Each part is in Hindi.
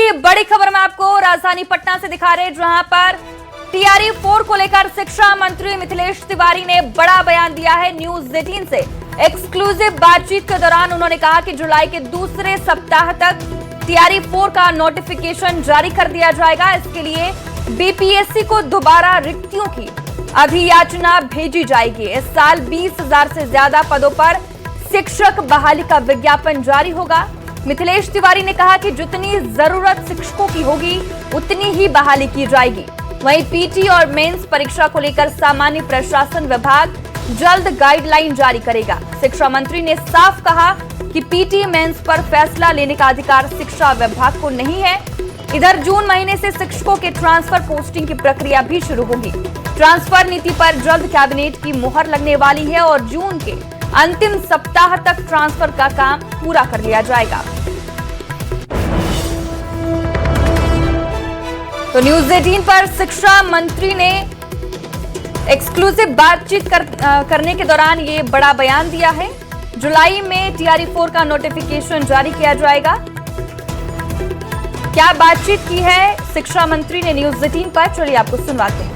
की बड़ी खबर में आपको राजधानी पटना से दिखा रहे, जहां पर टीआरई 4 को लेकर शिक्षा मंत्री मिथिलेश तिवारी ने बड़ा बयान दिया है। न्यूज 18 से एक्सक्लूसिव बातचीत के दौरान उन्होंने कहा कि जुलाई के दूसरे सप्ताह तक टीआरई 4 का नोटिफिकेशन जारी कर दिया जाएगा। इसके लिए बीपीएससी को दोबारा रिक्तियों की अभियाचना भेजी जाएगी। इस साल 20,000 से ज्यादा पदों पर शिक्षक बहाली का विज्ञापन जारी होगा। मिथिलेश तिवारी ने कहा कि जितनी जरूरत शिक्षकों की होगी उतनी ही बहाली की जाएगी। वहीं पीटी और मेंस परीक्षा को लेकर सामान्य प्रशासन विभाग जल्द गाइडलाइन जारी करेगा। शिक्षा मंत्री ने साफ कहा कि पीटी मेंस पर फैसला लेने का अधिकार शिक्षा विभाग को नहीं है। इधर जून महीने से शिक्षकों के ट्रांसफर पोस्टिंग की प्रक्रिया भी शुरू होगी। ट्रांसफर नीति पर जल्द कैबिनेट की मुहर लगने वाली है और जून के अंतिम सप्ताह तक ट्रांसफर का काम पूरा कर लिया जाएगा। तो न्यूज 18 पर शिक्षा मंत्री ने एक्सक्लूसिव बातचीत करने के दौरान ये बड़ा बयान दिया है। जुलाई में टीआरई 4 का नोटिफिकेशन जारी किया जाएगा। क्या बातचीत की है शिक्षा मंत्री ने न्यूज 18 पर, चलिए आपको सुनवाते हैं।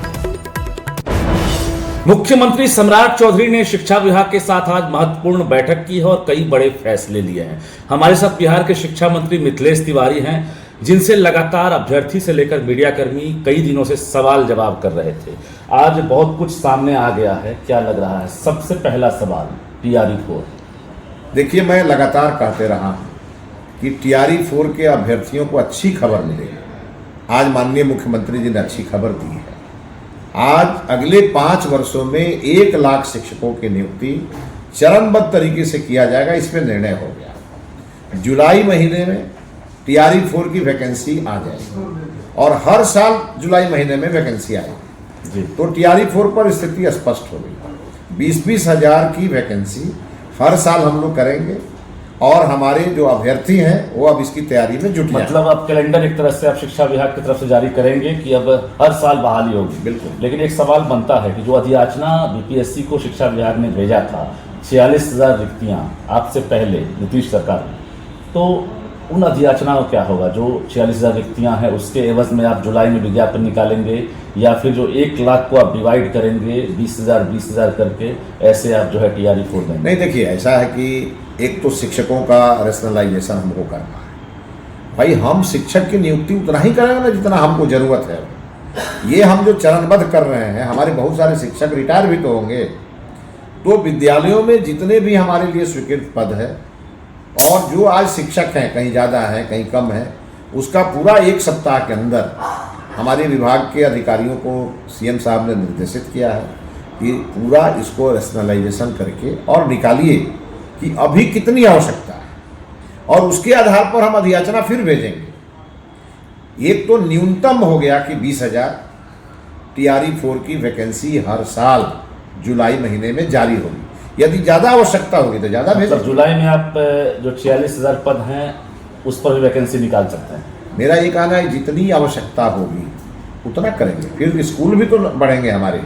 मुख्यमंत्री सम्राट चौधरी ने शिक्षा विभाग के साथ आज महत्वपूर्ण बैठक की है और कई बड़े फैसले लिए हैं। हमारे साथ बिहार के शिक्षा मंत्री मिथिलेश तिवारी हैं, जिनसे लगातार अभ्यर्थी से लेकर मीडिया कर्मी कई दिनों से सवाल जवाब कर रहे थे। आज बहुत कुछ सामने आ गया है, क्या लग रहा है? सबसे पहला सवाल टीआरई 4। देखिए, मैं लगातार कहते रहा हूं कि टीआरई 4 के अभ्यर्थियों को अच्छी खबर मिलेगी। आज माननीय मुख्यमंत्री जी ने अच्छी खबर दी है। आज अगले 5 वर्षों में 1 लाख शिक्षकों की नियुक्ति चरणबद्ध तरीके से किया जाएगा, इसमें निर्णय हो गया। जुलाई महीने में टीआरई 4 की वैकेंसी आ जाएगी और हर साल जुलाई महीने में वैकेंसी आएगी। तो टीआरई 4 पर स्थिति स्पष्ट हो गई। 20-20 हजार की वैकेंसी हर साल हम लोग करेंगे और हमारे जो अभ्यर्थी हैं वो अब इसकी तैयारी में जुट मतलब अब कैलेंडर एक तरह से आप शिक्षा विभाग की तरफ से जारी करेंगे कि अब हर साल बहाली होगी। बिल्कुल। लेकिन एक सवाल बनता है कि जो अधियाचना बीपीएससी को शिक्षा विभाग ने भेजा था, 46,000 रिक्तियां आपसे पहले नीतीश सरकार में, तो उन अधियाचना का क्या होगा? जो 46,000 रिक्तियां हैं उसके एवज में आप जुलाई में विज्ञापन निकालेंगे या फिर जो 1 लाख को आप डिवाइड करेंगे 20,000 करके, ऐसे आप जो है टीआरई 4 देंगे? नहीं, देखिए ऐसा है कि एक तो शिक्षकों का रेशनलाइजेशन हमको करना है। भाई, हम शिक्षक की नियुक्ति उतना ही करेंगे ना जितना हमको जरूरत है। ये हम जो चरणबद्ध कर रहे हैं, हमारे बहुत सारे शिक्षक रिटायर भी तो होंगे। तो विद्यालयों में जितने भी हमारे लिए स्वीकृत पद है और जो आज शिक्षक हैं, कहीं ज़्यादा हैं कहीं कम है, उसका पूरा 1 सप्ताह के अंदर हमारे विभाग के अधिकारियों को सीएम साहब ने निर्देशित किया है कि पूरा इसको रेशनलाइजेशन करके और निकालिए कि अभी कितनी आवश्यकता है और उसके आधार पर हम अधियाचना फिर भेजेंगे। एक तो न्यूनतम हो गया कि 20,000 टीआरई 4 की वैकेंसी हर साल जुलाई महीने में जारी होगी। यदि ज़्यादा आवश्यकता होगी तो ज़्यादा भेजेंगे। जुलाई में आप जो 46,000 पद हैं उस पर भी वैकेंसी निकाल सकते हैं। मेरा ये कहना है जितनी आवश्यकता होगी उतना करेंगे। फिर स्कूल भी तो बढ़ेंगे, हमारे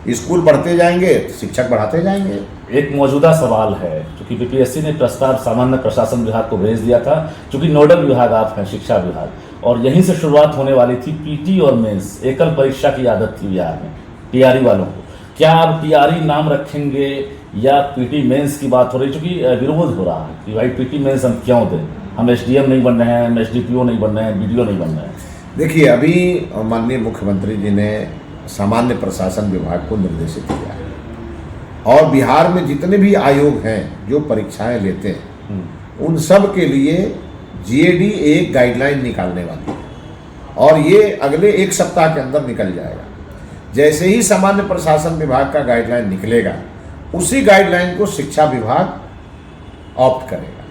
स्कूल बढ़ते जाएंगे, शिक्षक बढ़ाते जाएंगे। एक मौजूदा सवाल है, क्योंकि बीपीएससी ने प्रस्ताव सामान्य प्रशासन विभाग को भेज दिया था, क्योंकि नोडल विभाग आप हैं शिक्षा विभाग, और यहीं से शुरुआत होने वाली थी पीटी और मेंस एकल परीक्षा की आदत थी बिहार में टीआरई वालों को। क्या आप टीआरई नाम रखेंगे या पीटी मेंस की बात हो रही, क्योंकि विरोध हो रहा है कि भाई पीटी मेंस हम क्यों दें, हम एसडीएम नहीं बन रहे हैं, हम एसडीपीओ नहीं बन रहे हैं, बीडीओ नहीं बन रहे हैं? देखिए, अभी माननीय मुख्यमंत्री जी ने सामान्य प्रशासन विभाग को निर्देशित किया है और बिहार में जितने भी आयोग हैं जो परीक्षाएं लेते हैं उन सब के लिए जीएडी एक गाइडलाइन निकालने वाली है और ये अगले 1 सप्ताह के अंदर निकल जाएगा। जैसे ही सामान्य प्रशासन विभाग का गाइडलाइन निकलेगा उसी गाइडलाइन को शिक्षा विभाग ऑप्ट करेगा।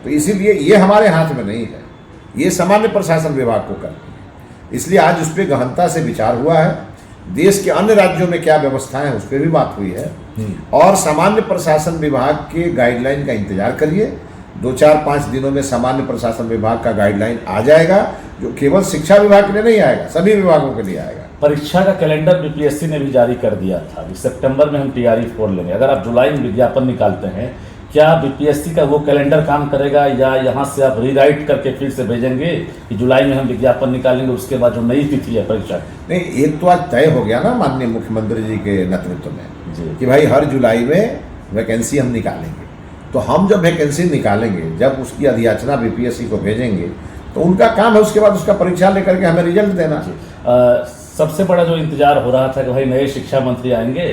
तो इसीलिए ये हमारे हाथ में नहीं है, ये सामान्य प्रशासन विभाग को करना है। इसलिए आज उस पर गहनता से विचार हुआ है। देश के अन्य राज्यों में क्या व्यवस्थाएं हैं उस पर भी बात हुई है और सामान्य प्रशासन विभाग के गाइडलाइन का इंतजार करिए। 2-4-5 दिनों में सामान्य प्रशासन विभाग का गाइडलाइन आ जाएगा, जो केवल शिक्षा विभाग के लिए नहीं आएगा, सभी विभागों के लिए आएगा। परीक्षा का कैलेंडर बीपीएससी ने भी जारी कर दिया था, सितंबर में हम टीआरई 4 लेंगे। अगर आप जुलाई में विज्ञापन निकालते हैं क्या बीपीएससी का वो कैलेंडर काम करेगा या यहाँ से आप रीराइट करके फिर से भेजेंगे कि जुलाई में हम विज्ञापन निकालेंगे, उसके बाद जो नई तिथि है परीक्षा? नहीं, एक तो आज तय हो गया ना माननीय मुख्यमंत्री जी के नेतृत्व में जी कि भाई हर जुलाई में वैकेंसी हम निकालेंगे। तो हम जब वैकेंसी निकालेंगे, जब उसकी अधियाचना बीपीएससी को भेजेंगे, तो उनका काम है उसके बाद उसका परीक्षा लेकर के हमें रिजल्ट देना। सबसे बड़ा जो इंतजार हो रहा था कि भाई नए शिक्षा मंत्री आएंगे,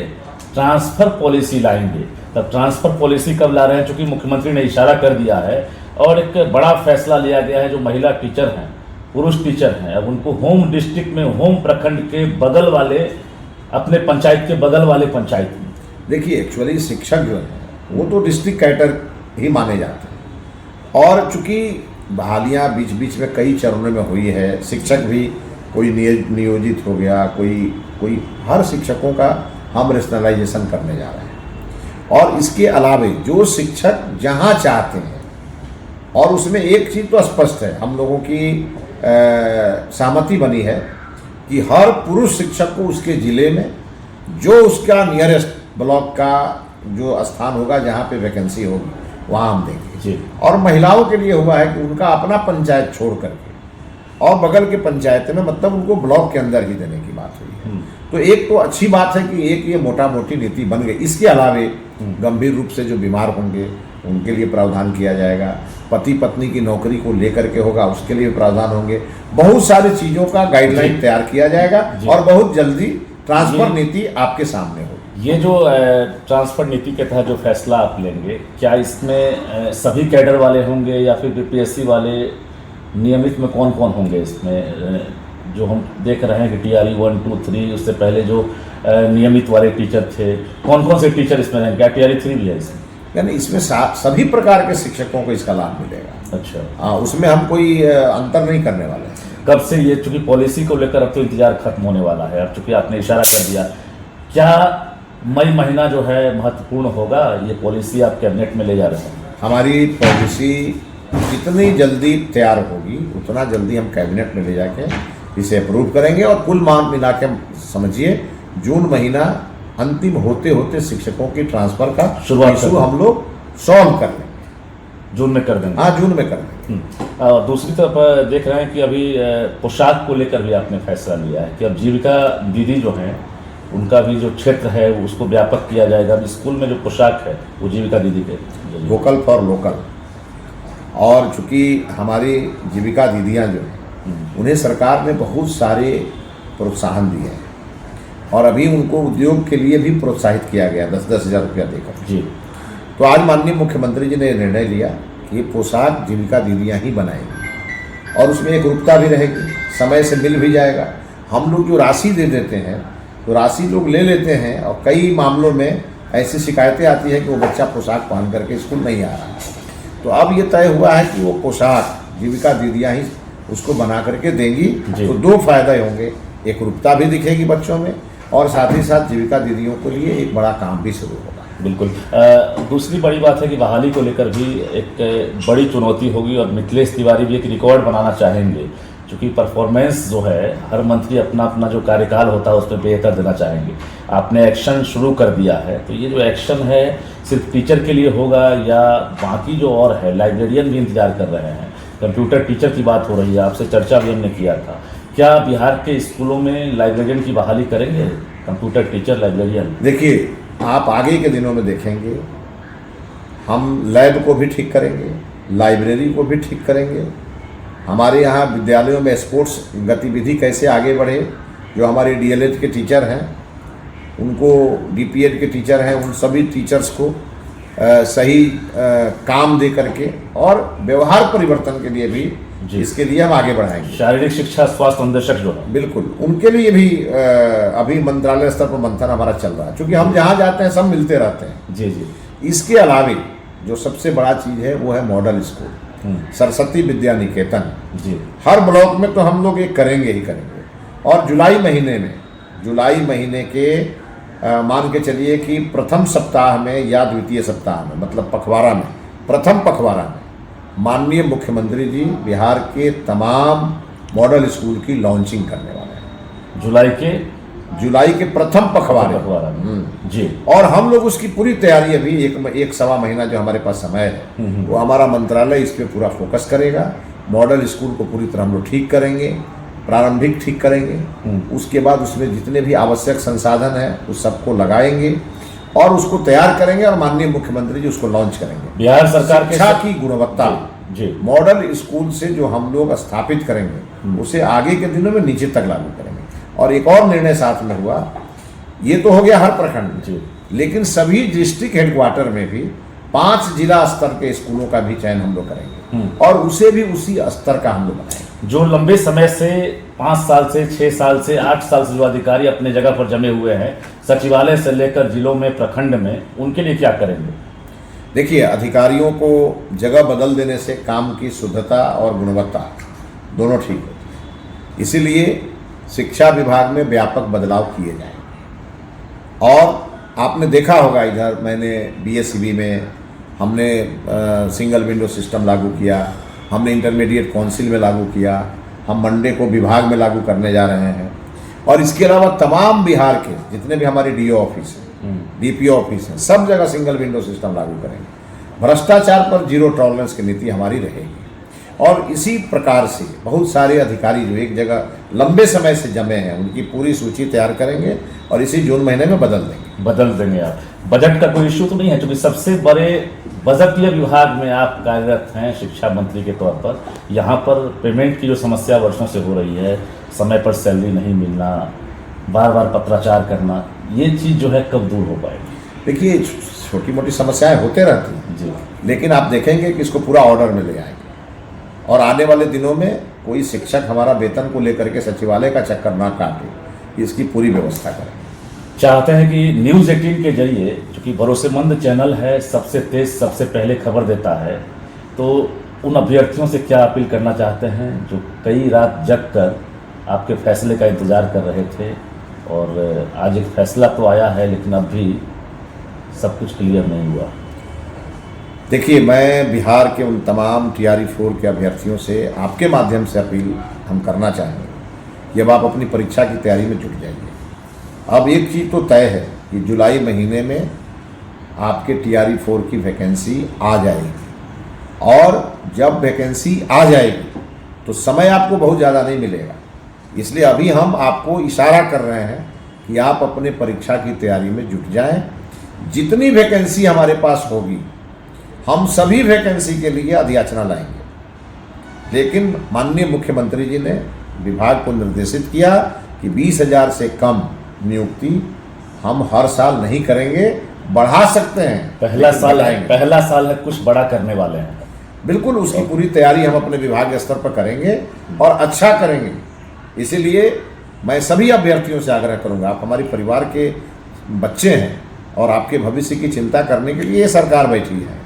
ट्रांसफर पॉलिसी लाएंगे। तब ट्रांसफर पॉलिसी कब ला रहे हैं? चूंकि मुख्यमंत्री ने इशारा कर दिया है और एक बड़ा फैसला लिया गया है, जो महिला टीचर हैं, पुरुष टीचर हैं, अब उनको होम डिस्ट्रिक्ट में, होम प्रखंड के बगल वाले, अपने पंचायत के बगल वाले पंचायत में। देखिए, एक्चुअली शिक्षक जो है वो तो डिस्ट्रिक्ट कैडर ही माने जाते हैं, और चूंकि बहालियाँ बीच बीच में कई चरणों में हुई है, शिक्षक भी कोई नियोजित हो गया, कोई हर शिक्षकों का हम रेशनलाइजेशन करने जा रहे हैं। और इसके अलावे जो शिक्षक जहाँ चाहते हैं, और उसमें एक चीज़ तो स्पष्ट है, हम लोगों की सहमति बनी है कि हर पुरुष शिक्षक को उसके ज़िले में जो उसका नियरेस्ट ब्लॉक का जो स्थान होगा जहाँ पे वैकेंसी होगी वहाँ हम देंगे जी। और महिलाओं के लिए हुआ है कि उनका अपना पंचायत छोड़ करके और बगल के पंचायत में, मतलब उनको ब्लॉक के अंदर ही देने की बात हुई है। तो एक तो अच्छी बात है कि एक ये मोटा मोटी नीति बन गई। इसके अलावे गंभीर रूप से जो बीमार होंगे उनके लिए प्रावधान किया जाएगा, पति पत्नी की नौकरी को लेकर के होगा उसके लिए प्रावधान होंगे, बहुत सारी चीज़ों का गाइडलाइन तैयार किया जाएगा और बहुत जल्दी ट्रांसफर नीति आपके सामने होगी। ये जो ट्रांसफर नीति के तहत जो फैसला आप लेंगे, क्या इसमें सभी कैडर वाले होंगे या फिर बीपीएससी वाले? नियमित में कौन कौन होंगे इसमें? जो हम देख रहे हैं कि टीआरई 1, 2, 3, उससे पहले जो नियमित वाले टीचर थे, कौन कौन से टीचर इसमें रहेंगे? क्या टीआरई 3 भी है इसमें? यानी इसमें सभी प्रकार के शिक्षकों को इसका लाभ मिलेगा। अच्छा, हाँ, उसमें हम कोई अंतर नहीं करने वाले हैं। कब से ये, चूंकि पॉलिसी को लेकर अब तो इंतजार खत्म होने वाला है, अब चूंकि आपने इशारा कर दिया, क्या मई महीना जो है महत्वपूर्ण होगा? ये पॉलिसी आप कैबिनेट में ले जा रहे हैं? हमारी पॉलिसी जितनी जल्दी तैयार होगी उतना जल्दी हम कैबिनेट में ले जाके इसे अप्रूव करेंगे, और कुल मान मिला के समझिए जून महीना अंतिम होते होते शिक्षकों की ट्रांसफर का इशू हम लोग सॉल्व कर लेंगे। जून में कर देंगे? हाँ, जून में कर देंगे। और दूसरी तरफ देख रहे हैं कि अभी पोशाक को लेकर भी आपने फैसला लिया है कि अब जीविका दीदी जो हैं उनका भी जो क्षेत्र है उसको व्यापक किया जाएगा। अब स्कूल में जो पोशाक है वो जीविका दीदी के वोकल फॉर लोकल। और चूँकि हमारी जीविका दीदियाँ जो हैं उन्हें सरकार ने बहुत सारे प्रोत्साहन दिए हैं, और अभी उनको उद्योग के लिए भी प्रोत्साहित किया गया 10-10 हज़ार रुपया देकर जी। तो आज माननीय मुख्यमंत्री जी ने निर्णय लिया कि ये पोशाक जीविका दीदियाँ ही बनाएंगी, और उसमें एक रुकता भी रहेगी, समय से मिल भी जाएगा। हम लोग जो राशि दे देते हैं तो राशि लोग ले लेते हैं, और कई मामलों में ऐसी शिकायतें आती है कि वो बच्चा पोशाक पहन करके स्कूल नहीं आ रहा है। तो अब ये तय हुआ है कि वो पोशाक जीविका दीदियाँ ही उसको बना करके देंगी। तो दो फायदे होंगे, एक रुकता भी दिखेगी बच्चों में, और साथ ही साथ जीविका दीदियों के लिए एक बड़ा काम भी शुरू होगा। बिल्कुल। दूसरी बड़ी बात है कि बहाली को लेकर भी एक बड़ी चुनौती होगी, और मिथिलेश तिवारी भी एक रिकॉर्ड बनाना चाहेंगे, क्योंकि परफॉर्मेंस जो है हर मंत्री अपना अपना जो कार्यकाल होता है उस पर बेहतर देना चाहेंगे। आपने एक्शन शुरू कर दिया है, तो ये जो एक्शन है सिर्फ टीचर के लिए होगा या बाकी जो और है, लाइब्रेरियन भी इंतजार कर रहे हैं, कंप्यूटर टीचर की बात हो रही है, आपसे चर्चा भी हमने किया था, क्या बिहार के स्कूलों में लाइब्रेरियन की बहाली करेंगे, कंप्यूटर टीचर, लाइब्रेरियन? देखिए, आप आगे के दिनों में देखेंगे हम लैब को भी ठीक करेंगे, लाइब्रेरी को भी ठीक करेंगे। हमारे यहाँ विद्यालयों में स्पोर्ट्स गतिविधि कैसे आगे बढ़े, जो हमारे डीएलएड के टीचर हैं उनको, डीपीएड के टीचर हैं उन सभी टीचर्स को सही काम दे करके, और व्यवहार परिवर्तन के लिए भी इसके लिए हम आगे बढ़ाएंगे। शारीरिक शिक्षा स्वास्थ्य अन्वेषक जो है, बिल्कुल उनके लिए भी अभी मंत्रालय स्तर पर मंथन हमारा चल रहा है, क्योंकि हम जहाँ जाते हैं सब मिलते रहते हैं। जी जी। इसके अलावे जो सबसे बड़ा चीज़ है वो है मॉडल स्कूल, सरस्वती विद्या निकेतन जी। हर ब्लॉक में तो हम लोग ये करेंगे ही करेंगे, और जुलाई महीने के मान के चलिए कि प्रथम सप्ताह में या द्वितीय सप्ताह में, मतलब पखवाड़ा में, प्रथम पखवाड़ा में माननीय मुख्यमंत्री जी बिहार के तमाम मॉडल स्कूल की लॉन्चिंग करने वाले हैं। जुलाई के जुलाई के प्रथम पखवाड़े पखवाड़ा में। जी। और हम लोग उसकी पूरी तैयारी अभी एक सवा महीना जो हमारे पास समय है वो हमारा मंत्रालय इस पे पूरा फोकस करेगा। मॉडल स्कूल को पूरी तरह हम लोग ठीक करेंगे, प्रारंभिक ठीक करेंगे, उसके बाद उसमें जितने भी आवश्यक संसाधन हैं उस सबको लगाएंगे और उसको तैयार करेंगे और माननीय मुख्यमंत्री जी उसको लॉन्च करेंगे। बिहार सरकार के शिक्षा की गुणवत्ता जी मॉडल स्कूल से जो हम लोग स्थापित करेंगे उसे आगे के दिनों में नीचे तक लागू करेंगे। और एक और निर्णय साथ में हुआ, ये तो हो गया हर प्रखंड में, लेकिन सभी डिस्ट्रिक्ट हेडक्वार्टर में भी 5 जिला स्तर के स्कूलों का भी चयन हम लोग करेंगे और उसे भी उसी स्तर का हम लोग बनाएंगे। जो लंबे समय से 5 साल से 6 साल से 8 साल से जो अधिकारी अपने जगह पर जमे हुए हैं सचिवालय से लेकर जिलों में, प्रखंड में, उनके लिए क्या करेंगे? देखिए, अधिकारियों को जगह बदल देने से काम की शुद्धता और गुणवत्ता दोनों ठीक होती है। इसीलिए शिक्षा विभाग में व्यापक बदलाव किए जाएंगे। और आपने देखा होगा, इधर मैंने बीएसईबी में हमने सिंगल विंडो सिस्टम लागू किया, हमने इंटरमीडिएट काउंसिल में लागू किया, हम मंडे को विभाग में लागू करने जा रहे हैं। और इसके अलावा तमाम बिहार के जितने भी हमारे डीओ ऑफिस हैं, डीपीओ ऑफिस हैं, सब जगह सिंगल विंडो सिस्टम लागू करेंगे। भ्रष्टाचार पर जीरो टॉलरेंस की नीति हमारी रहेगी। और इसी प्रकार से बहुत सारे अधिकारी जो एक जगह लंबे समय से जमे हैं उनकी पूरी सूची तैयार करेंगे और इसी जून महीने में बदल देंगे आप। बजट का कोई इश्यू तो नहीं है, क्योंकि सबसे बड़े बजटीय विभाग में आप कार्यरत हैं शिक्षा मंत्री के तौर पर। यहाँ पर पेमेंट की जो समस्या वर्षों से हो रही है, समय पर सैलरी नहीं मिलना, बार बार पत्राचार करना, ये चीज़ जो है कब दूर हो पाएगी? देखिए, छोटी मोटी समस्याएं होते रहती हैं जी, लेकिन आप देखेंगे कि इसको पूरा ऑर्डर में ले आएंगे और आने वाले दिनों में कोई शिक्षक हमारा वेतन को लेकर के सचिवालय का चक्कर ना काटे, इसकी पूरी व्यवस्था करें। चाहते हैं कि न्यूज़ 18 के जरिए, चूँकि भरोसेमंद चैनल है, सबसे तेज सबसे पहले खबर देता है, तो उन अभ्यर्थियों से क्या अपील करना चाहते हैं जो कई रात जग कर आपके फैसले का इंतज़ार कर रहे थे? और आज एक फैसला तो आया है लेकिन अब भी सब कुछ क्लियर नहीं हुआ। देखिए, मैं बिहार के उन तमाम TRE 4 के अभ्यर्थियों से आपके माध्यम से अपील हम करना चाहेंगे, जब आप अपनी परीक्षा की तैयारी में जुट जाइए। अब एक चीज़ तो तय है कि जुलाई महीने में आपके TRE 4 की वैकेंसी आ जाएगी और जब वैकेंसी आ जाएगी तो समय आपको बहुत ज़्यादा नहीं मिलेगा। इसलिए अभी हम आपको इशारा कर रहे हैं कि आप अपने परीक्षा की तैयारी में जुट जाएं। जितनी वैकेंसी हमारे पास होगी हम सभी वैकेंसी के लिए अधियाचना लाएंगे, लेकिन माननीय मुख्यमंत्री जी ने विभाग को निर्देशित किया कि 20,000 से कम नियुक्ति हम हर साल नहीं करेंगे, बढ़ा सकते हैं। पहला साल है, कुछ बड़ा करने वाले हैं। बिल्कुल, उसकी पूरी तैयारी हम अपने विभाग स्तर पर करेंगे और अच्छा करेंगे। इसीलिए मैं सभी अभ्यर्थियों से आग्रह करूंगा, आप हमारे परिवार के बच्चे हैं और आपके भविष्य की चिंता करने के लिए ये सरकार बैठी है,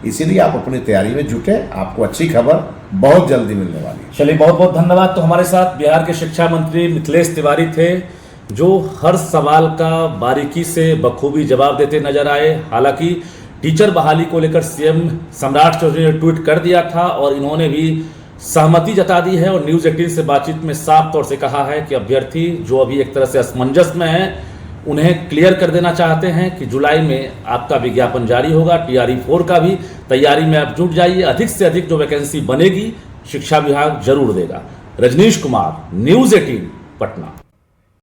इसीलिए आप अपनी तैयारी में जुटे। आपको अच्छी खबर बहुत जल्दी मिलने वाली है। चलिए, बहुत बहुत धन्यवाद। तो हमारे साथ बिहार के शिक्षा मंत्री मिथिलेश तिवारी थे, जो हर सवाल का बारीकी से बखूबी जवाब देते नजर आए। हालांकि टीचर बहाली को लेकर सीएम सम्राट चौधरी ने ट्वीट कर दिया था और इन्होंने भी सहमति जता दी है और न्यूज़ 18 से बातचीत में साफ तौर से कहा है कि अभ्यर्थी जो अभी एक तरह से असमंजस में है उन्हें क्लियर कर देना चाहते हैं कि जुलाई में आपका विज्ञापन जारी होगा। TRE 4 का भी तैयारी में आप जुट जाइए। अधिक से अधिक जो वैकेंसी बनेगी शिक्षा विभाग जरूर देगा। रजनीश कुमार, न्यूज़ 18, पटना।